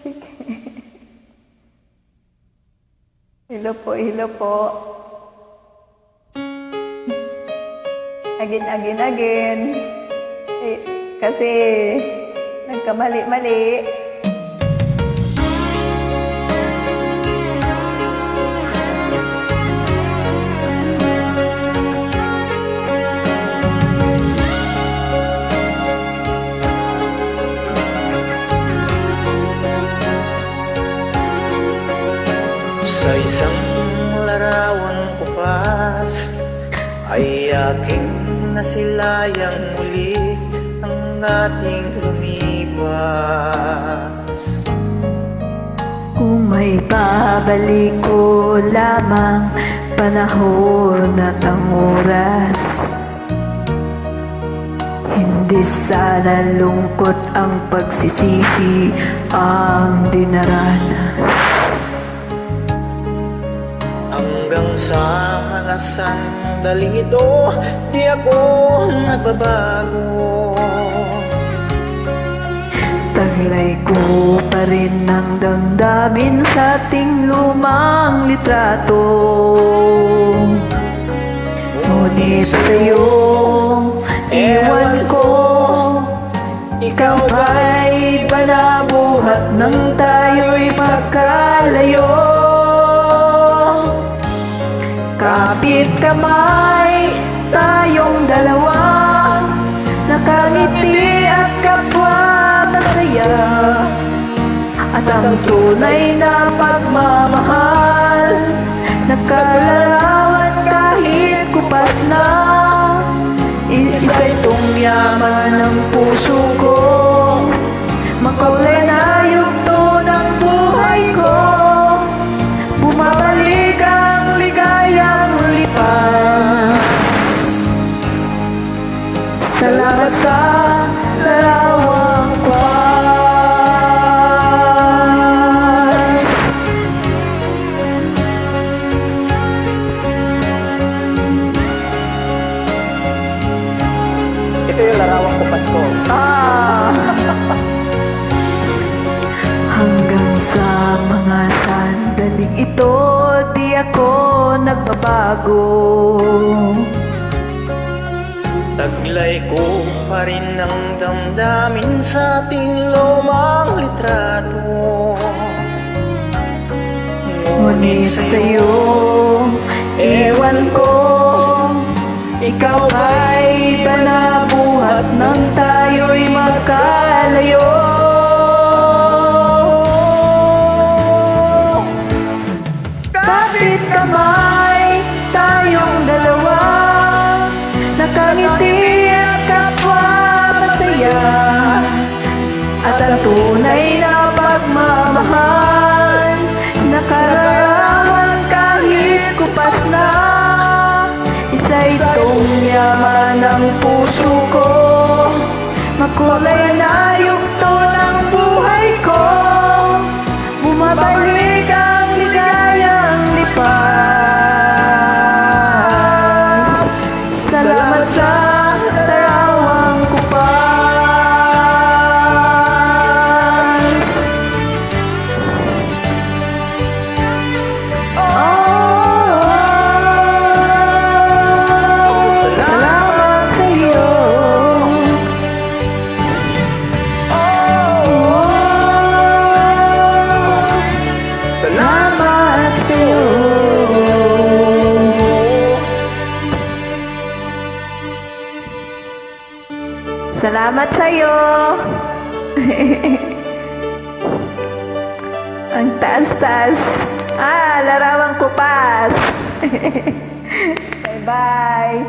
Chik. Hello po, hello po. Again. Eh, kasi nagkamali-mali. Sa isang larawang kupas ay aking nasilayang muli ang ating lumipas. Kung may babalik ko lamang panahon at ang oras, hindi sana lungkot ang pagsisisi ang dinaranas. Hanggang sa mga sandaling ito, di ako nagbabago. Taglay ko pa rin ang damdamin sa ating lumang litrato. Ngunit sa'yo, ewan ko, ikaw ba'y banabuhat nang tayo'y magkalayo? Kapit kamay, tayong dalawa, nakangiti at kapwa masaya. At ang tunay na pagmamahal, nakalarawan kahit kupas na. Isa itong yaman ng puso ko, makulay na yugto ng buhay ko. Bumabalik ang ligayang lipas. Salamat sa larawang kupas. Ito yung larawang kupas ko. Hanggang sa mga sandaling ito, di ako nagbabago. Taglay ko pa rin ang damdamin sa ating lumang litrato. Ngunit sa'yo, ewan ko, ikaw ay banabuhat nang tayo'y magkalayo. Kapit kamay, tayong dalawa, nakangiti at kapwa masaya. At ang tunay na pagmamahal, nakalarawan kahit kupas na. Isa itong yaman ng puso ko, makulay na yugto ng buhay ko. Bumabalik ang ligayang lipas. Salamat sa larawang kupas. Salamat sa'yo. Salamat sa'yo. Salamat sa'yo. Ang taas-taas. Larawang kupas. Bye-bye.